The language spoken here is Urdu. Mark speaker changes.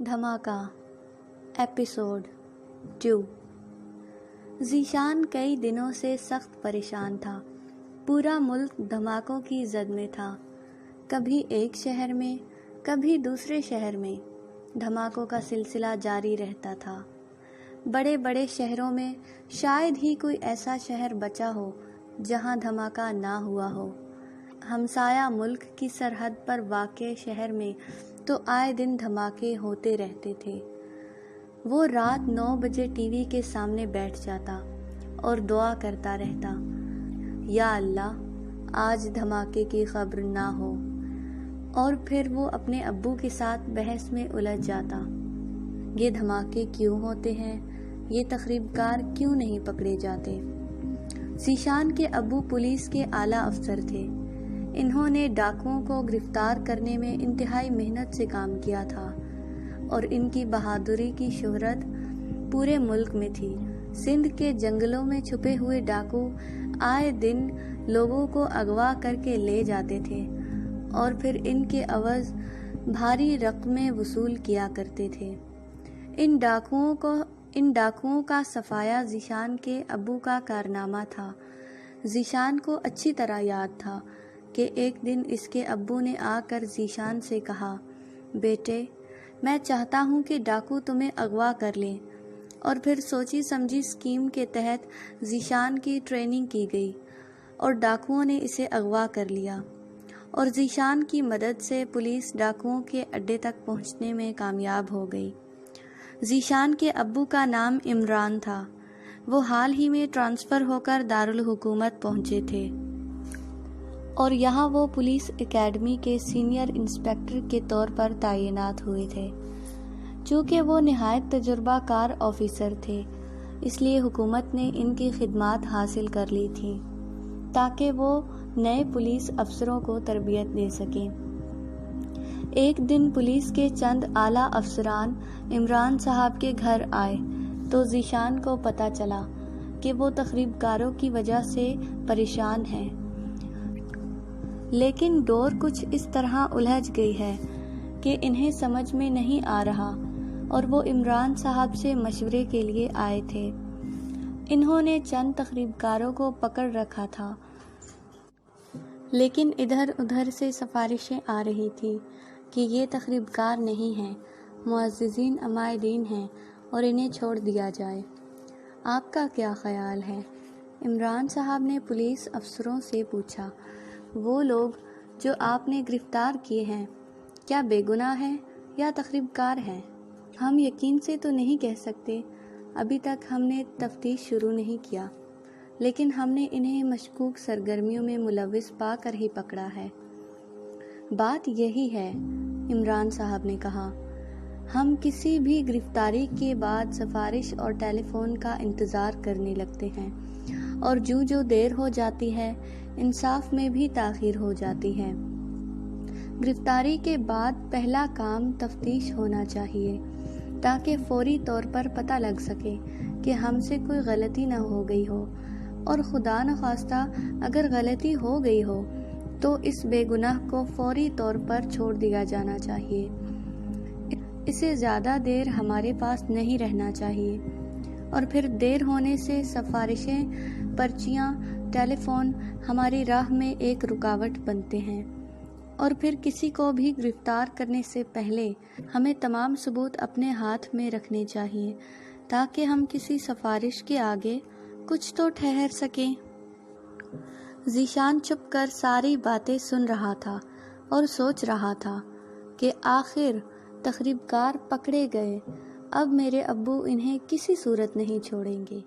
Speaker 1: دھماکہ ایپیسوڈ 2۔ ذیشان کئی دنوں سے سخت پریشان تھا۔ پورا ملک دھماکوں کی زد میں تھا۔ کبھی ایک شہر میں، کبھی دوسرے شہر میں دھماکوں کا سلسلہ جاری رہتا تھا۔ بڑے بڑے شہروں میں شاید ہی کوئی ایسا شہر بچا ہو جہاں دھماکہ نہ ہوا ہو۔ ہمسایہ ملک کی سرحد پر واقع شہر میں تو آئے دن دھماکے ہوتے رہتے تھے۔ وہ رات 9 بجے ٹی وی کے سامنے بیٹھ جاتا اور دعا کرتا رہتا، یا اللہ آج دھماکے کی خبر نہ ہو، اور پھر وہ اپنے ابو کے ساتھ بحث میں الجھ جاتا۔ یہ دھماکے کیوں ہوتے ہیں؟ یہ تخریب کار کیوں نہیں پکڑے جاتے؟ ذیشان کے ابو پولیس کے اعلیٰ افسر تھے۔ انہوں نے ڈاکوؤں کو گرفتار کرنے میں انتہائی محنت سے کام کیا تھا اور ان کی بہادری کی شہرت پورے ملک میں تھی۔ سندھ کے جنگلوں میں چھپے ہوئے ڈاکو آئے دن لوگوں کو اغوا کر کے لے جاتے تھے اور پھر ان کے عوض بھاری رقمیں وصول کیا کرتے تھے۔ ان ڈاکوؤں کا صفایا ذیشان کے ابو کا کارنامہ تھا۔ ذیشان کو اچھی طرح یاد تھا کہ ایک دن اس کے ابو نے آ کر ذیشان سے کہا، بیٹے میں چاہتا ہوں کہ ڈاکو تمہیں اغوا کر لیں، اور پھر سوچی سمجھی اسکیم کے تحت ذیشان کی ٹریننگ کی گئی اور ڈاکوؤں نے اسے اغوا کر لیا، اور ذیشان کی مدد سے پولیس ڈاکوؤں کے اڈے تک پہنچنے میں کامیاب ہو گئی۔ ذیشان کے ابو کا نام عمران تھا۔ وہ حال ہی میں ٹرانسفر ہو کر دارالحکومت پہنچے تھے اور یہاں وہ پولیس اکیڈمی کے سینئر انسپکٹر کے طور پر تعینات ہوئے تھے۔ چونکہ وہ نہایت تجربہ کار آفیسر تھے، اس لیے حکومت نے ان کی خدمات حاصل کر لی تھی تاکہ وہ نئے پولیس افسروں کو تربیت دے سکیں۔ ایک دن پولیس کے چند اعلیٰ افسران عمران صاحب کے گھر آئے تو ذیشان کو پتہ چلا کہ وہ تخریب کاروں کی وجہ سے پریشان ہیں، لیکن ڈور کچھ اس طرح الجھ گئی ہے کہ انہیں سمجھ میں نہیں آ رہا، اور وہ عمران صاحب سے مشورے کے لیے آئے تھے۔ انہوں نے چند تخریب کاروں کو پکڑ رکھا تھا، لیکن ادھر ادھر سے سفارشیں آ رہی تھیں کہ یہ تخریب کار نہیں ہیں، معززین عمائدین ہیں اور انہیں چھوڑ دیا جائے۔ آپ کا کیا خیال ہے؟ عمران صاحب نے پولیس افسروں سے پوچھا، وہ لوگ جو آپ نے گرفتار کیے ہیں کیا بے گناہ ہیں یا تخریب کار ہیں؟ ہم یقین سے تو نہیں کہہ سکتے، ابھی تک ہم نے تفتیش شروع نہیں کیا، لیکن ہم نے انہیں مشکوک سرگرمیوں میں ملوث پا کر ہی پکڑا ہے۔ بات یہی ہے، عمران صاحب نے کہا، ہم کسی بھی گرفتاری کے بعد سفارش اور ٹیلی فون کا انتظار کرنے لگتے ہیں، اور جو دیر ہو جاتی ہے انصاف میں بھی تاخیر ہو جاتی ہے۔ گرفتاری کے بعد پہلا کام تفتیش ہونا چاہیے تاکہ فوری طور پر پتہ لگ سکے کہ ہم سے کوئی غلطی نہ ہو گئی ہو، اور خدا نخواستہ اگر غلطی ہو گئی ہو تو اس بے گناہ کو فوری طور پر چھوڑ دیا جانا چاہیے۔ اسے زیادہ دیر ہمارے پاس نہیں رہنا چاہیے، اور پھر دیر ہونے سے سفارشیں، پرچیاں، ٹیلی فون ہماری راہ میں ایک رکاوٹ بنتے ہیں، اور پھر کسی کو بھی گرفتار کرنے سے پہلے ہمیں تمام ثبوت اپنے ہاتھ میں رکھنے چاہیے تاکہ ہم کسی سفارش کے آگے کچھ تو ٹھہر سکیں۔ ذیشان چپ کر ساری باتیں سن رہا تھا اور سوچ رہا تھا کہ آخر تخریب کار پکڑے گئے، اب میرے ابو انہیں کسی صورت نہیں چھوڑیں گے۔